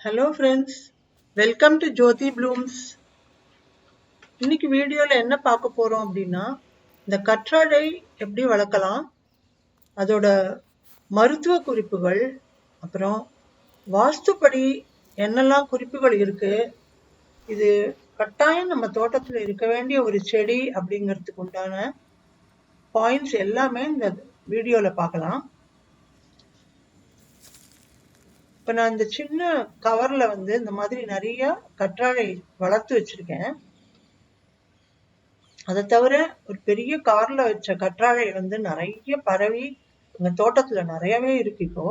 Hello friends, welcome to Jothi Blooms. இன்னைக்கு வீடியோவில் என்ன பார்க்க போகிறோம் அப்படின்னா, இந்த கற்றாழை எப்படி வளர்க்கலாம், அதோட மருத்துவ குறிப்புகள், அப்புறம் வாஸ்துப்படி என்னெல்லாம் குறிப்புகள் இருக்கு, இது கட்டாயம் நம்ம தோட்டத்தில் இருக்க வேண்டிய ஒரு செடி அப்படிங்கிறதுக்கு உண்டான பாயிண்ட்ஸ் எல்லாமே இந்த வீடியோவில் பார்க்கலாம். இப்போ நான் இந்த சின்ன கவர்ல இந்த மாதிரி நிறைய கற்றாழை வளர்த்து வச்சிருக்கேன். அதை தவிர ஒரு பெரிய கவர்ல வச்ச கற்றாழை நிறைய பரவி எங்க தோட்டத்துல நிறையவே இருக்கு. இப்போ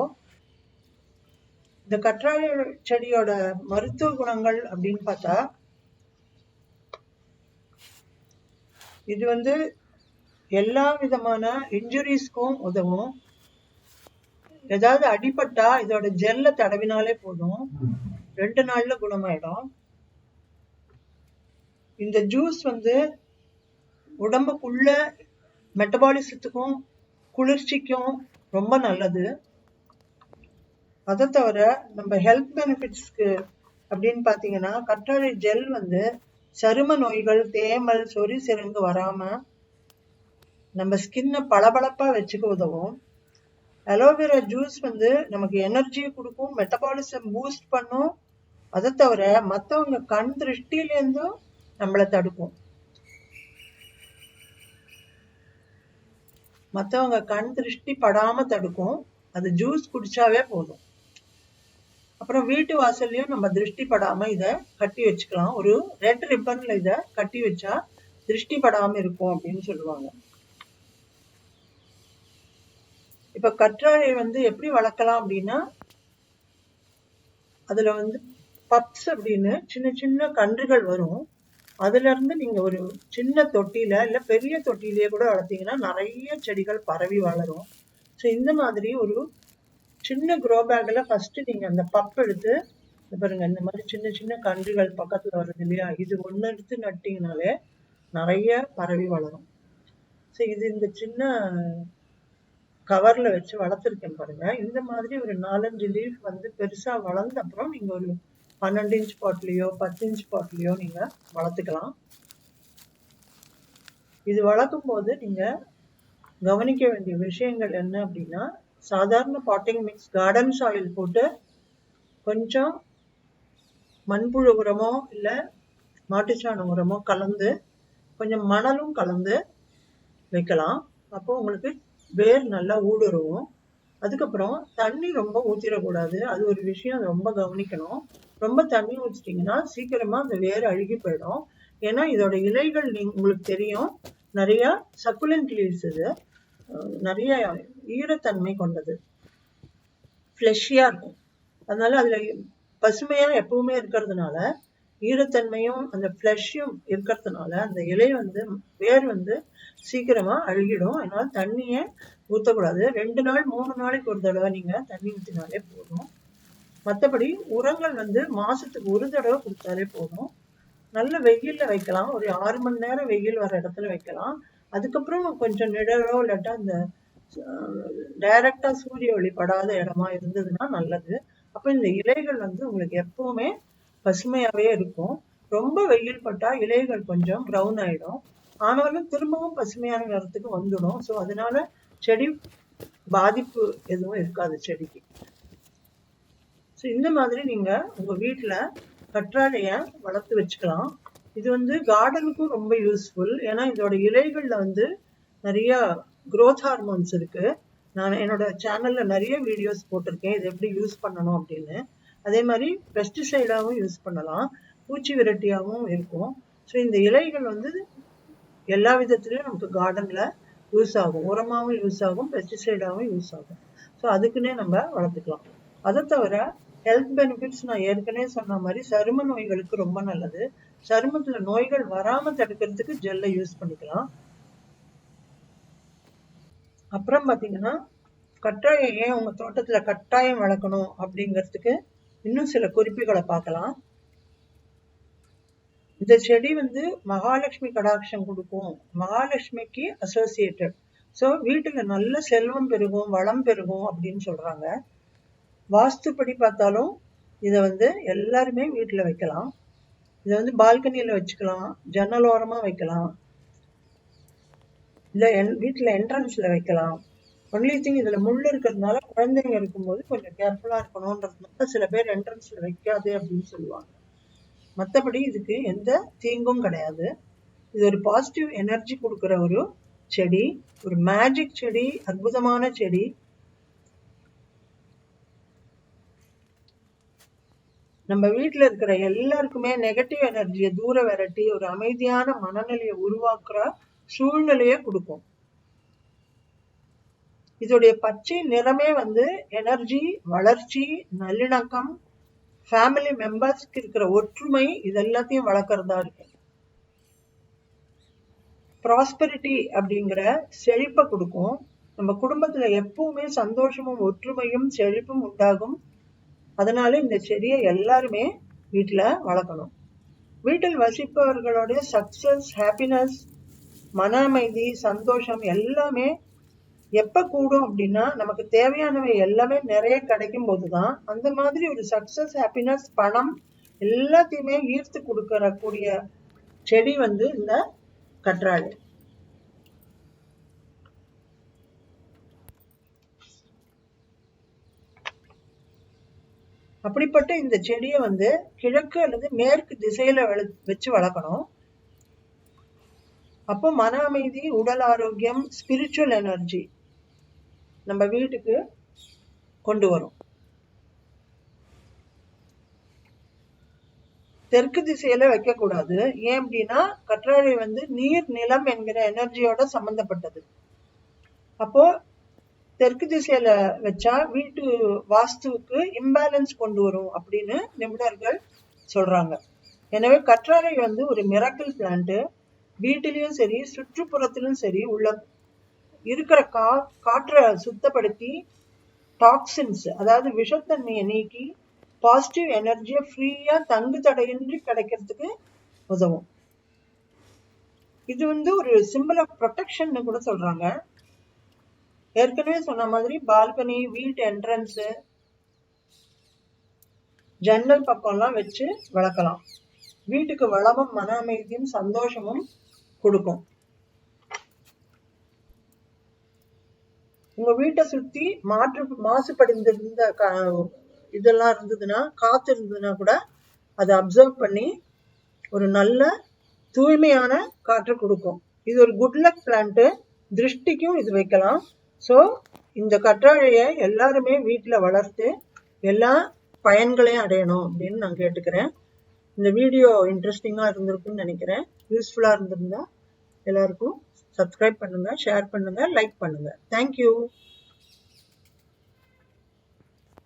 இந்த கற்றாழை செடியோட மருத்துவ குணங்கள் அப்படின்னு பார்த்தா, இது எல்லா விதமான இன்ஜுரிஸ்க்கும் உதவும். ஏதாவது அடிபட்டா இதோட ஜெல்ல தடவினாலே போதும், 2 நாள்ல குணமாயிடும். இந்த ஜூஸ் உடம்புக்குள்ள மெட்டபாலிசத்துக்கும் குளிர்ச்சிக்கும் ரொம்ப நல்லது. அதை தவிர நம்ம ஹெல்த் பெனிஃபிட்ஸ்க்கு அப்படின்னு பாத்தீங்கன்னா, கற்றாழை ஜெல் சரும நோய்கள், தேமல், சொறி சிறங்கு வராம நம்ம ஸ்கின்னை பளபளப்பா வச்சுக்க உதவும். அலோவேரா ஜூஸ் நமக்கு எனர்ஜியை கொடுக்கும், மெட்டபாலிசம் பூஸ்ட் பண்ணும். அதை தவிர மற்றவங்க கண் திருஷ்டிலேருந்தும் நம்மளை தடுக்கும். மற்றவங்க கண் திருஷ்டி படாம தடுக்கும். அது ஜூஸ் குடிச்சாவே போதும். அப்புறம் வீட்டு வாசல்லையும் நம்ம திருஷ்டி படாம இதை கட்டி வச்சுக்கலாம். ஒரு ரெட் ரிப்பன்ல இதை கட்டி வச்சா திருஷ்டி படாம இருக்கும் அப்படின்னு சொல்லுவாங்க. இப்ப கற்றாழை எப்படி வளர்க்கலாம் அப்படின்னா, அதுல பப்ஸ் அப்படின்னு சின்ன சின்ன கன்றுகள் வரும். அதுல இருந்து நீங்க ஒரு சின்ன தொட்டியில இல்ல பெரிய தொட்டிலேயே கூட வளர்த்தீங்கன்னா நிறைய செடிகள் பரவி வளரும். ஸோ இந்த மாதிரி ஒரு சின்ன க்ரோ பேக்ல ஃபர்ஸ்ட் நீங்க அந்த பப் எடுத்து பாருங்க, இந்த மாதிரி சின்ன சின்ன கன்றுகள் பக்கத்துல வருது இல்லையா, இது ஒண்ணு எடுத்து நட்டீங்கனாலே நிறைய பரவி வளரும். ஸோ இது இந்த சின்ன கவர்ல வச்சு வளர்த்துருக்கேன் பாருங்க. இந்த மாதிரி ஒரு 4-5 லீஃப் பெருசா வளர்ந்த அப்புறம் நீங்க ஒரு 12 இன்ச் பாட்லயோ 10 இன்ச் பாட்லயோ நீங்க வளர்த்துக்கலாம். இது வளர்க்கும் போது நீங்க கவனிக்க வேண்டிய விஷயங்கள் என்ன அப்படின்னா, சாதாரண பாட்டிங் மிக்ஸ் கார்டன் சாயில் போட்டு கொஞ்சம் மண்புழு உரமோ இல்ல மாட்டுச்சாண உரமோ கலந்து கொஞ்சம் மணலும் கலந்து வைக்கலாம். அப்போ உங்களுக்கு வேர் நல்லா ஊடுருவும். அதுக்கப்புறம் தண்ணி ரொம்ப ஊத்திடக்கூடாது, அது ஒரு விஷயம் ரொம்ப கவனிக்கணும். ரொம்ப தண்ணி ஊற்றிட்டீங்கன்னா சீக்கிரமா அந்த வேர் அழுகி போயிடும். ஏன்னா இதோட இலைகள் உங்களுக்கு தெரியும், நிறைய சக்குலண்ட் லீவ்ஸ், இது நிறைய ஈரத்தன்மை கொண்டது, ஃப்ளெஷியா இருக்கும். அதனால அதுல பசுமையா எப்பவுமே இருக்கிறதுனால, ஈரத்தன்மையும் அந்த ஃப்ளஷும் இருக்கிறதுனால அந்த இலை வேர் சீக்கிரமா அழுகிடும். அதனால தண்ணியை ஊற்றக்கூடாது. 2 நாள் 3 நாளைக்கு ஒரு தடவை நீங்க தண்ணி ஊற்றினாலே போதும். மற்றபடி உரங்கள் மாசத்துக்கு ஒரு தடவை கொடுத்தாலே போதும். நல்ல வெயில்ல வைக்கலாம், ஒரு 6 மணி நேரம் வெயில் வர இடத்துல வைக்கலாம். அதுக்கப்புறம் கொஞ்சம் நிழலோ இல்லாட்டா இந்த டைரக்டா சூரிய ஒளி படாத இடமா இருந்ததுன்னா நல்லது. அப்ப இந்த இலைகள் உங்களுக்கு எப்பவுமே பசுமையாவே இருக்கும். ரொம்ப வெயில் பட்டா இலைகள் கொஞ்சம் ப்ரௌன் ஆயிடும், ஆனாலும் திரும்பவும் பசுமையான நிறத்துக்கு வந்துடும். ஸோ அதனால செடி பாதிப்பு எதுவும் இருக்காது செடிக்கு. ஸோ இந்த மாதிரி நீங்க உங்க வீட்டுல கற்றாழைய வளர்த்து வச்சுக்கலாம். இது கார்டனுக்கும் ரொம்ப யூஸ்ஃபுல். ஏன்னா இதோட இலைகள்ல நிறைய growth ஹார்மோன்ஸ் இருக்கு. நான் என்னோட சேனல்ல நிறைய வீடியோஸ் போட்டிருக்கேன் இது எப்படி யூஸ் பண்ணணும் அப்படின்னு. அதே மாதிரி பெஸ்டிசைடாவும் யூஸ் பண்ணலாம், பூச்சி விரட்டியாவும் இருக்கும். ஸோ இந்த இலைகள் எல்லா விதத்திலயும் நமக்கு கார்டன்ல யூஸ் ஆகும், உரமாவும் யூஸ் ஆகும், பெஸ்டிசைடாவும் யூஸ் ஆகும். ஸோ அதுக்குன்னே நம்ம வளர்த்துக்கலாம். அதை தவிர ஹெல்த் பெனிஃபிட்ஸ் நான் ஏற்கனவே சொன்ன மாதிரி சரும நோய்களுக்கு ரொம்ப நல்லது. சருமத்துல நோய்கள் வராம தடுக்கிறதுக்கு ஜெல்லை யூஸ் பண்ணிக்கலாம். அப்புறம் பாத்தீங்கன்னா, கற்றாழை ஏன் உங்க தோட்டத்துல கட்டாயம் வளர்க்கணும் அப்படிங்கிறதுக்கு இன்னும் சில குறிப்புகளை பார்க்கலாம். இந்த செடி மகாலட்சுமி கடாட்சம் கொடுக்கும், மகாலட்சுமிக்கு அசோசியேட்டட். ஸோ வீட்டுல நல்ல செல்வம் பெருகும், வளம் பெருகும் அப்படின்னு சொல்றாங்க. வாஸ்துப்படி பார்த்தாலும் இதை வந்து எல்லாருமே வீட்டுல வைக்கலாம். இதை வந்து பால்கனியில வச்சுக்கலாம், ஜன்னல் ஓரமா வைக்கலாம், இல்ல வீட்டுல என்ட்ரன்ஸ்ல வைக்கலாம். ஒன்லி திங் இதுல முள் இருக்கிறதுனால குழந்தைங்க இருக்கும்போது கொஞ்சம் கேர்ஃபுல்லா இருக்கணும்ன்றதுனால சில பேர் என்ட்ரன்ஸ்ல வைக்காது அப்படின்னு சொல்லுவாங்க. மற்றபடி இதுக்கு எந்த தீங்கும் கிடையாது. இது ஒரு பாசிட்டிவ் எனர்ஜி கொடுக்குற ஒரு செடி, ஒரு மேஜிக் செடி, அற்புதமான செடி. நம்ம வீட்டுல இருக்கிற எல்லாருக்குமே நெகட்டிவ் எனர்ஜியை தூர விரட்டி ஒரு அமைதியான மனநிலையை உருவாக்குற சூழ்நிலையை கொடுக்கும். இதோடைய பச்சை நிறமே வந்து எனர்ஜி, வளர்ச்சி, நல்லிணக்கம், ஃபேமிலி மெம்பர்ஸ்க்கு இருக்கிற ஒற்றுமை, இது எல்லாத்தையும் வளர்க்கறதா இருக்கு. ப்ராஸ்பெரிட்டி அப்படிங்கிற செழிப்பை கொடுக்கும். நம்ம குடும்பத்துல எப்பவுமே சந்தோஷமும் ஒற்றுமையும் செழிப்பும் உண்டாகும். அதனால இந்த செடியை எல்லாருமே வீட்டுல வளர்க்கணும். வீட்டில் வசிப்பவர்களுடைய சக்சஸ், ஹாப்பினஸ், மன அமைதி, சந்தோஷம் எல்லாமே எப்ப கூடும் அப்படின்னா நமக்கு தேவையானவை எல்லாமே நிறைய கிடைக்கும் போதுதான் அந்த மாதிரி ஒரு சக்சஸ், ஹாப்பினஸ், பணம் எல்லாத்தையுமே ஈர்த்து கொடுக்கற கூடிய செடி வந்து இந்த கற்றாழை. அப்படிப்பட்ட இந்த செடியை வந்து கிழக்கு அல்லது மேற்கு திசையில வச்சு வளர்க்கணும். அப்போ மன அமைதி, உடல் ஆரோக்கியம், ஸ்பிரிச்சுவல் எனர்ஜி நம்ம வீட்டுக்கு கொண்டு வரும். தெற்கு திசையில வைக்க கூடாது. ஏன் அப்படின்னா கற்றாழை வந்து நீர், நிலம் என்கிற எனர்ஜியோட சம்பந்தப்பட்டது. அப்போ தெற்கு திசையில வச்சா வீட்டு வாஸ்துவுக்கு இம்பேலன்ஸ் கொண்டு வரும் அப்படின்னு நிபுணர்கள் சொல்றாங்க. எனவே கற்றாழை வந்து ஒரு மிராக்கிள் பிளான்ட். வீட்டிலையும் சரி, சுற்றுப்புறத்திலும் சரி உள்ள இருக்கிற காற்றை சுத்தப்படுத்தி, டாக்ஸின்ஸ் அதாவது விஷத்தன்மையை நீக்கி, பாசிட்டிவ் எனர்ஜியை ஃப்ரீயா தங்கு தடையின்றி கிடைக்கிறதுக்கு உதவும். இது வந்து ஒரு சிம்பிள் ஆஃப் ப்ரொடெக்ஷன் கூட சொல்றாங்க. ஏற்கனவே சொன்ன மாதிரி பால்கனி, வீட்டு என்ட்ரன்ஸ், ஜன்னல் பக்கம்லாம் வச்சு வளர்க்கலாம். வீட்டுக்கு வளமும் மன அமைதியும் சந்தோஷமும் கொடுக்கும். உங்க வீட்டை சுத்தி மாசுபடிந்திருந்த இதெல்லாம் இருந்ததுன்னா, காத்து இருந்ததுன்னா கூட அதை அப்சர்வ் பண்ணி ஒரு நல்ல தூய்மையான காற்று கொடுக்கும். இது ஒரு குட் லக் பிளான்ட். திருஷ்டிக்கும் இது வைக்கலாம். ஸோ இந்த கற்றாழையை எல்லாருமே வீட்டுல வளர்த்து எல்லா பயன்களையும் அடையணும் அப்படின்னு நான் கேட்டுக்கிறேன். இந்த வீடியோ இன்ட்ரெஸ்டிங்கா இருந்திருக்கும்னு நினைக்கிறேன். யூஸ்ஃபுல்லா இருந்திருந்தா எல்லாருக்கும் சப்ஸ்கிரைப் பண்ணுங்க, ஷேர் பண்ணுங்க, லைக் பண்ணுங்க. தேங்க்யூ.